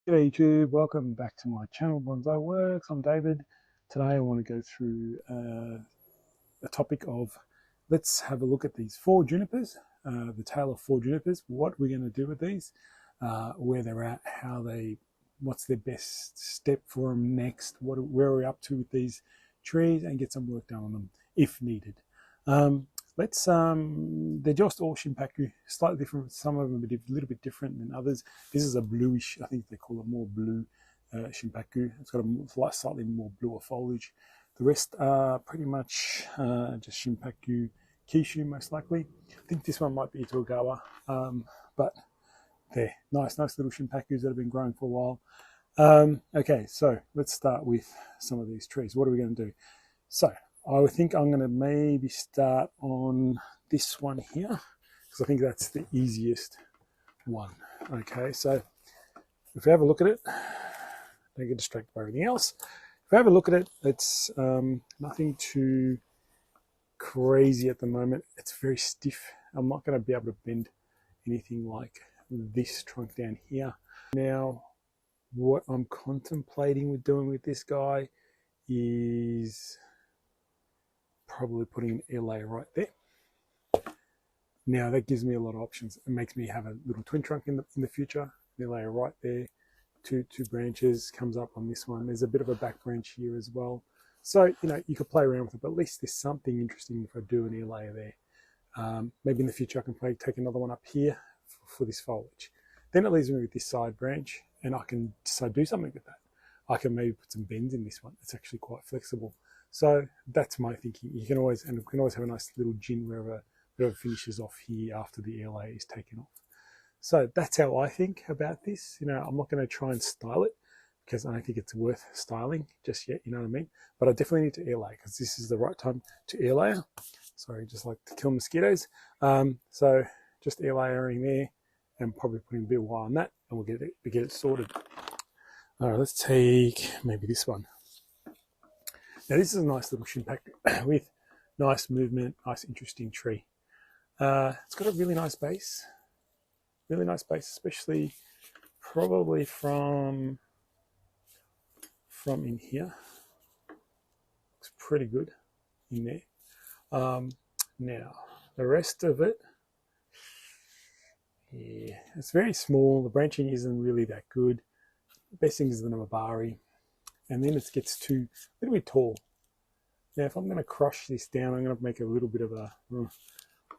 G'day YouTube, welcome back to my channel Bonsai Works. I'm David. Today I want to go through a topic of, let's have a look at these four junipers, the tale of four junipers, what we're going to do with these, where they're at, what's their best step for them next, where we're up to with these trees, and get some work done on them if needed. They're just all Shimpaku, slightly different. Some of them are a little bit different than others. This is a bluish, I think they call it more blue Shimpaku. It's got a slightly more bluer foliage. The rest are pretty much just Shimpaku Kishu, most likely. I think this one might be Itogawa, but they're nice little Shimpakus that have been growing for a while. Okay, so let's start with some of these trees. What are we going to do? So I think I'm going to maybe start on this one here, because I think that's the easiest one. Okay, so if we have a look at it, don't get distracted by everything else. If we have a look at it, it's nothing too crazy at the moment. It's very stiff. I'm not going to be able to bend anything like this trunk down here. Now, what I'm contemplating with doing with this guy is probably putting an air layer right there. Now that gives me a lot of options. It makes me have a little twin trunk in the future. Air layer right there, two branches comes up on this one. There's a bit of a back branch here as well. So you could play around with it, but at least there's something interesting if I do an air layer there. Maybe in the future I can take another one up here for this foliage. Then it leaves me with this side branch, and I can decide to do something with that. I can maybe put some bends in this one. It's actually quite flexible. So that's my thinking. We can always have a nice little gin wherever finishes off here after the air layer is taken off. So that's how I think about this. I'm not going to try and style it because I don't think it's worth styling just yet, you know what I mean? But I definitely need to air layer because this is the right time to air layer. Sorry, just like to kill mosquitoes. So just air layering there and probably putting a bit of wire on that, and we'll get it sorted. All right, let's take maybe this one. Now this is a nice little Shimpaku with nice movement, nice interesting tree. It's got a really nice base, especially probably from in here. Looks pretty good in there. Now the rest of it, yeah, it's very small. The branching isn't really that good. The best thing is the Namabari. And then it gets a little bit tall. Now, if I'm going to crush this down, I'm going to make a little bit of I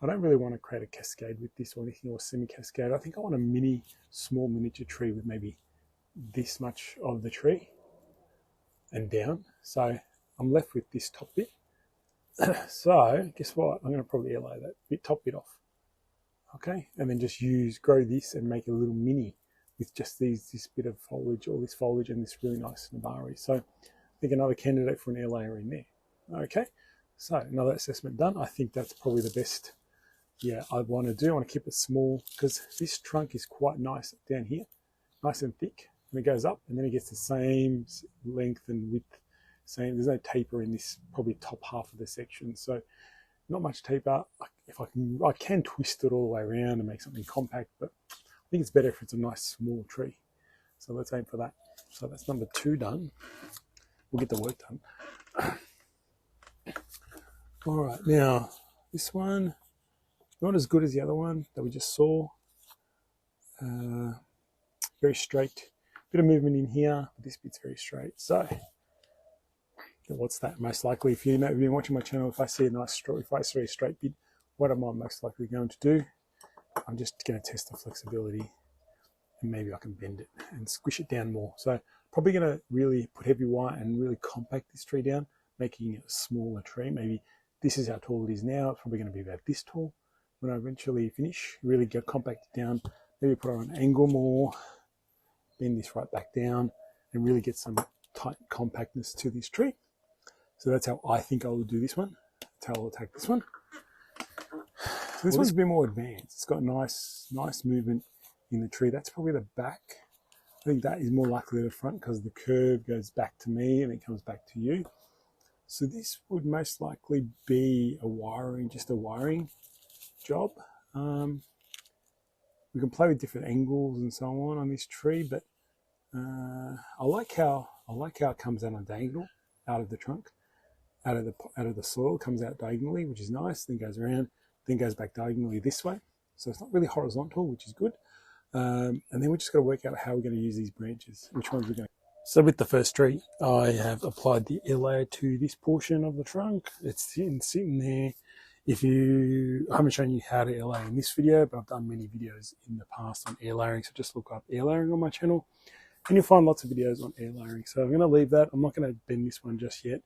don't really want to create a cascade with this or anything, or semi-cascade. I think I want a small miniature tree with maybe this much of the tree and down. So I'm left with this top bit. So guess what? I'm going to probably air layer that top bit off. Okay, and then just grow this and make a little mini with just this bit of foliage, all this foliage, and this really nice Nabari. So I think another candidate for an air layer in there. Okay, so another assessment done. I think that's probably the best, I want to do. I want to keep it small because this trunk is quite nice down here, nice and thick, and it goes up, and then it gets the same length and width. There's no taper in this probably top half of the section, so not much taper. If I can twist it all the way around and make something compact, but I think it's better if it's a nice small tree. So let's aim for that. So that's number 2 done. We'll get the work done. All right, now this one, not as good as the other one that we just saw. Very straight. Bit of movement in here, but this bit's very straight. So what's that? Most likely, if you've been watching my channel, if I see a straight bit, what am I most likely going to do? I'm just going to test the flexibility, and maybe I can bend it and squish it down more. So probably going to really put heavy wire and really compact this tree down, making it a smaller tree. Maybe this is how tall it is now. It's probably going to be about this tall when I eventually finish. Really get compact it down, maybe put it on an angle more, bend this right back down, and really get some tight compactness to this tree. So that's how I think I will do this one. That's how I'll attack this one. So this one's a bit more advanced. It's got nice movement in the tree. That's probably the back. I think that is more likely the front because the curve goes back to me and it comes back to you. So this would most likely be just a wiring job. We can play with different angles and so on this tree, but I like how it comes out on diagonal, out of the trunk, out of the soil, comes out diagonally, which is nice. Then goes around, then goes back diagonally this way. So it's not really horizontal, which is good. And then we just got to work out how we're going to use these branches, which ones we're going to. So with the first tree, I have applied the air layer to this portion of the trunk. It's sitting there. I haven't shown you how to air layer in this video, but I've done many videos in the past on air layering. So just look up air layering on my channel and you'll find lots of videos on air layering. So I'm going to leave that. I'm not going to bend this one just yet.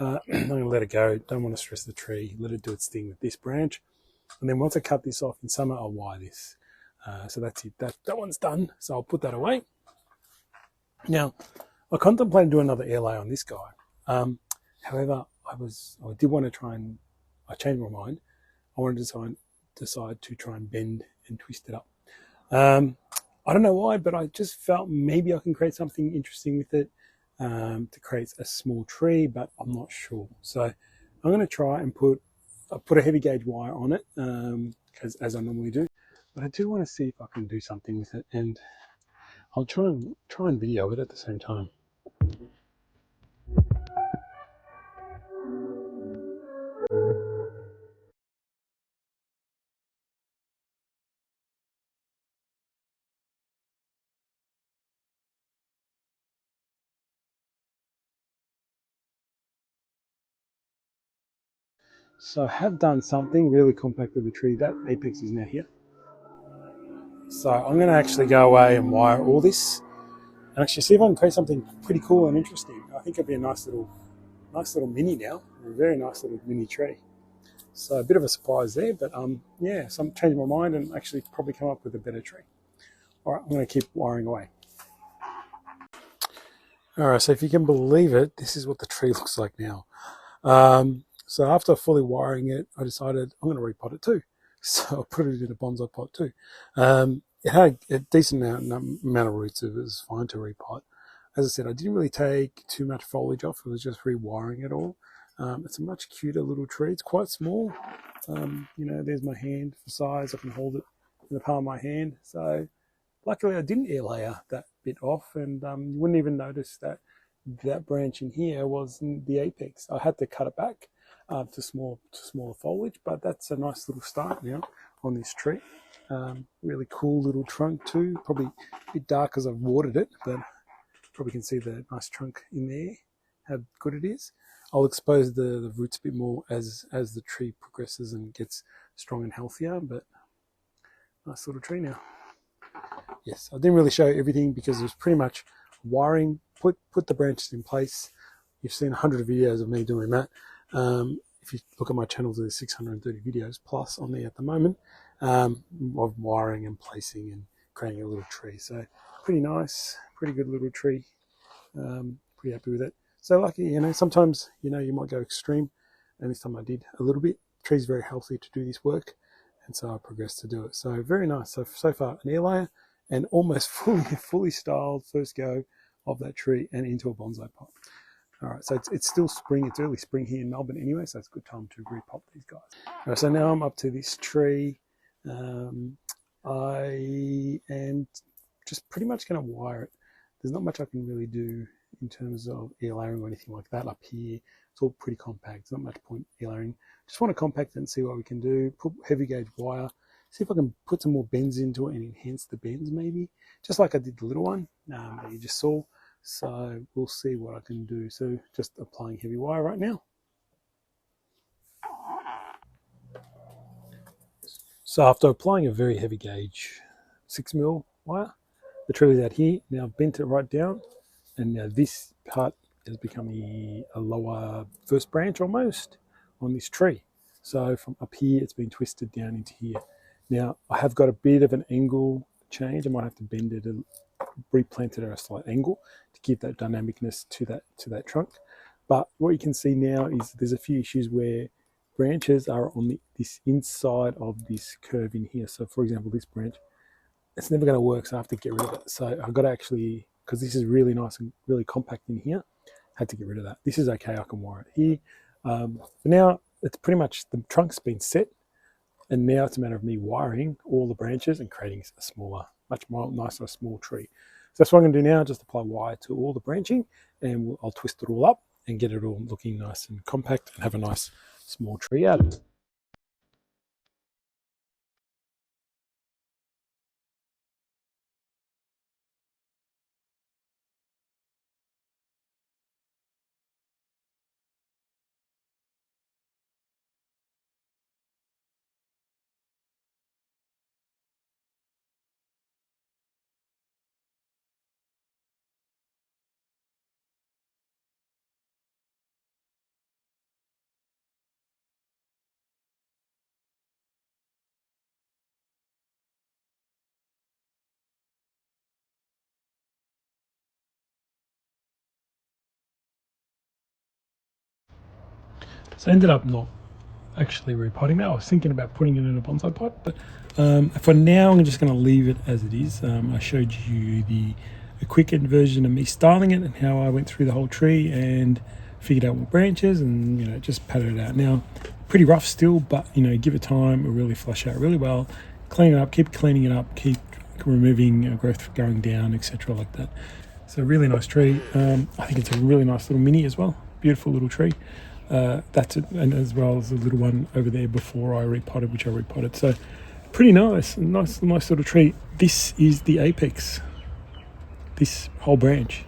I'm going to let it go. Don't want to stress the tree. Let it do its thing with this branch. And then once I cut this off in summer, I'll wire this. So that's it. That one's done. So I'll put that away. Now, I contemplated doing another air layer on this guy. However, I did want to try and, I changed my mind. I wanted to decide to try and bend and twist it up. I don't know why, but I just felt maybe I can create something interesting with it to create a small tree, but I'm not sure. So I'm going to try and put a heavy gauge wire on it, as I normally do. But I do want to see if I can do something with it, and I'll try and video it at the same time. So I have done something really compact with the tree. That apex is now here. So I'm going to actually go away and wire all this and actually see if I can create something pretty cool and interesting. I think it'd be a nice little mini now, a very nice little mini tree. So a bit of a surprise there, but yeah, so I'm changing my mind and actually probably come up with a better tree. All right, I'm going to keep wiring away. All right, so if you can believe it, this is what the tree looks like now. So after fully wiring it, I decided I'm going to repot it too. So I put it in a bonsai pot too. It had a decent amount of roots. It was fine to repot. As I said, I didn't really take too much foliage off. It was just rewiring it all. It's a much cuter little tree. It's quite small. There's my hand for size. I can hold it in the palm of my hand. So luckily I didn't air layer that bit off, and you wouldn't even notice that branch in here was in the apex. I had to cut it back to smaller foliage, but that's a nice little start now on this tree. Really cool little trunk too. Probably a bit dark because I've watered it, but probably can see the nice trunk in there, how good it is. I'll expose the roots a bit more as the tree progresses and gets strong and healthier, but nice little tree now. Yes, I didn't really show everything because it was pretty much wiring, put the branches in place. You've seen 100 videos of me doing that. If you look at my channel, there's 630 videos plus on there at the moment of wiring and placing and creating a little tree. So pretty nice, pretty good little tree. Pretty happy with it. So lucky, sometimes, you might go extreme, and this time I did a little bit. The tree's very healthy to do this work, and so I progressed to do it. So very nice. So far, an air layer and almost fully styled first go of that tree and into a bonsai pot. All right, so it's still spring. It's early spring here in Melbourne anyway, so it's a good time to repot these guys. All right, so now I'm up to this tree. I am just pretty much going to wire it. There's not much I can really do in terms of air layering or anything like that up here. It's all pretty compact. There's not much point air layering. Just want to compact it and see what we can do. Put heavy gauge wire. See if I can put some more bends into it and enhance the bends maybe. Just like I did the little one that you just saw. So we'll see what I can do. So just applying heavy wire right now. So after applying a very heavy gauge 6mm wire, the tree is out here. Now I've bent it right down, and now this part is becoming a lower first branch almost on this tree. So from up here, it's been twisted down into here. Now I have got a bit of an angle change. I might have to bend it and replant it at a slight angle to give that dynamicness to that trunk. But what you can see now is there's a few issues where branches are on this inside of this curve in here. So for example, this branch, it's never going to work, so I have to get rid of it. So I've got to actually, because this is really nice and really compact in here, I had to get rid of that. This is okay, I can wire it here. But now it's pretty much, the trunk's been set, and now it's a matter of me wiring all the branches and creating a smaller, much more nicer, small tree. that's what I'm going to do now, just apply wire to all the branching, and I'll twist it all up and get it all looking nice and compact and have a nice small tree out of it. So I ended up not actually repotting that. I was thinking about putting it in a bonsai pot, but for now I'm just going to leave it as it is. I showed you a quickened version of me styling it and how I went through the whole tree and figured out what branches and just patted it out. Now pretty rough still, but give it time, it'll really flush out really well. Clean it up, keep cleaning it up, keep removing growth going down, etc. like that. So really nice tree. I think it's a really nice little mini as well. Beautiful little tree. That's it, and as well as the little one over there before I repotted, which I repotted. So pretty nice little tree. This is the apex. This whole branch.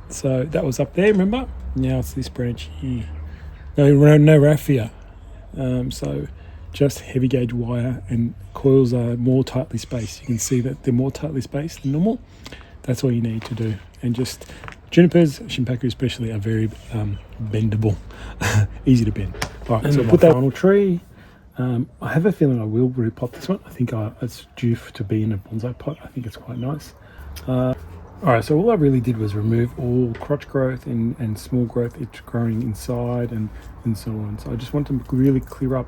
So that was up there, remember? Now it's this branch here. No raffia. So just heavy gauge wire, and coils are more tightly spaced. You can see that they're more tightly spaced than normal. That's all you need to do. And just junipers, Shimpaku especially, are very bendable, easy to bend. All right, so put that final tree. I have a feeling I will repot this one. I think it's due to be in a bonsai pot. I think it's quite nice. All right, so all I really did was remove all crotch growth and small growth it's growing inside and so on. So I just want to really clear up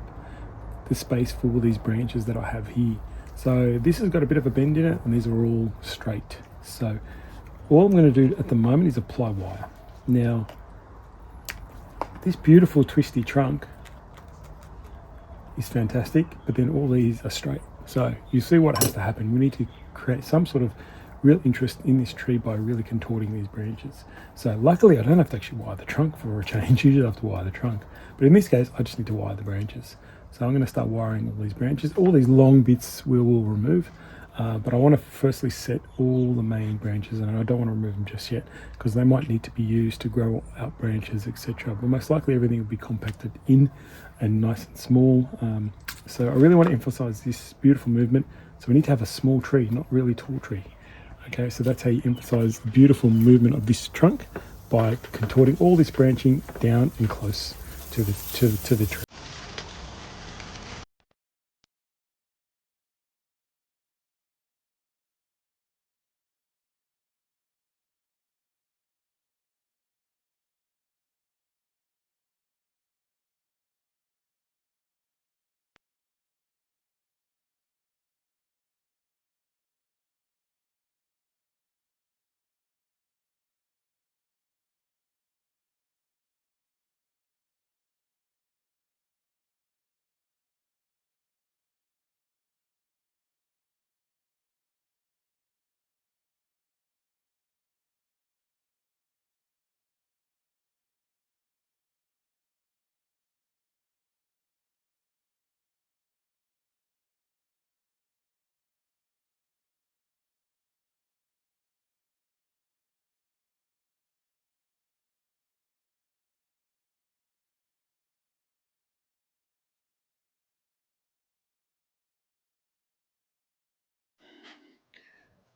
the space for all these branches that I have here. So this has got a bit of a bend in it, and these are all straight. So all I'm going to do at the moment is apply wire. Now, this beautiful twisty trunk is fantastic, but then all these are straight. So you see what has to happen. We need to create some sort of real interest in this tree by really contorting these branches. So luckily I don't have to actually wire the trunk for a change. You just have to wire the trunk. But in this case, I just need to wire the branches. So I'm going to start wiring all these branches. All these long bits we will remove. But I want to firstly set all the main branches, and I don't want to remove them just yet because they might need to be used to grow out branches, etc. But most likely everything will be compacted in and nice and small. So I really want to emphasize this beautiful movement. So we need to have a small tree, not really tall tree. Okay, so that's how you emphasize the beautiful movement of this trunk, by contorting all this branching down and close to the tree.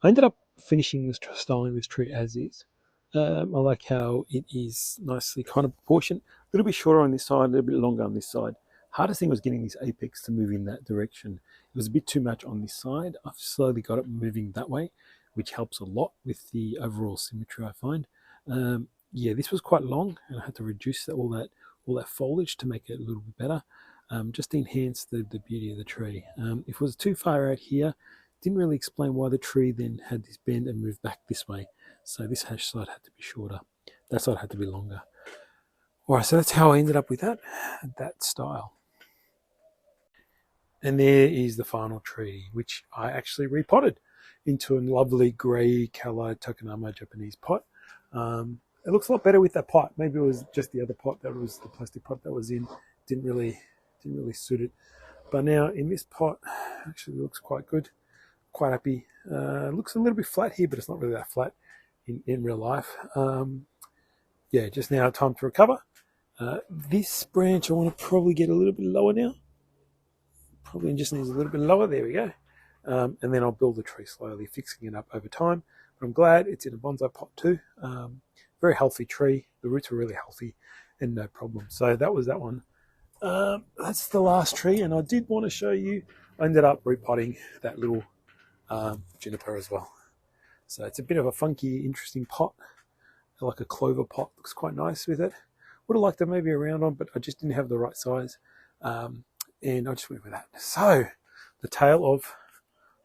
I ended up finishing styling this tree as is. I like how it is nicely kind of proportioned. A little bit shorter on this side, a little bit longer on this side. Hardest thing was getting this apex to move in that direction. It was a bit too much on this side. I've slowly got it moving that way, which helps a lot with the overall symmetry, I find. Yeah, this was quite long, and I had to reduce all that foliage to make it a little bit better, just to enhance the beauty of the tree. If it was too far out here, didn't really explain why the tree then had this bend and moved back this way. So this side had to be shorter. That side had to be longer. All right, so that's how I ended up with that style. And there is the final tree, which I actually repotted. into a lovely grey colour Tokonoma Japanese pot. It looks a lot better with that pot. Maybe it was just the other pot that was the plastic pot that was in. Didn't really suit it. But now in this pot, actually looks quite good. Quite happy. Looks a little bit flat here, but it's not really that flat in real life. Yeah, just now time to recover. This branch I want to probably get a little bit lower now. Probably just needs a little bit lower. There we go. And then I'll build the tree slowly, fixing it up over time. But I'm glad it's in a bonsai pot too. Very healthy tree. The roots are really healthy and no problem. So that was that one. That's the last tree, and I did want to show you. I ended up repotting that little juniper as well. So it's a bit of a funky, interesting pot, like a clover pot. Looks quite nice with it. Would have liked to maybe a round one, but I just didn't have the right size, and I just went with that. So the tale of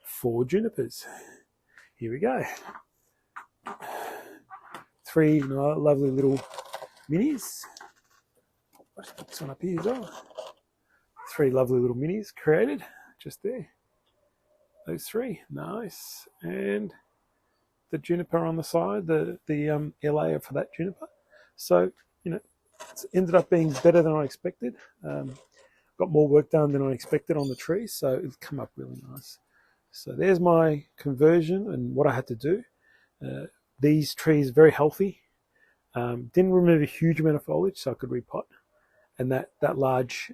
4 junipers. Here we go. 3 lovely little minis. Let's put this one up here as well. 3 lovely little minis created just there. Those 3, nice. And the juniper on the side, the layer for that juniper. So, you know, it's ended up being better than I expected. Got more work done than I expected on the tree, so it's come up really nice. So there's my conversion and what I had to do. These trees very healthy. Didn't remove a huge amount of foliage, so I could repot. And that large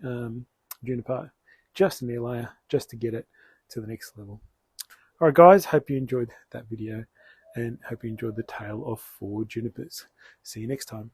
juniper, just an air layer, just to get it to the next level. All right, guys, hope you enjoyed that video and hope you enjoyed the tale of 4 junipers. See you next time.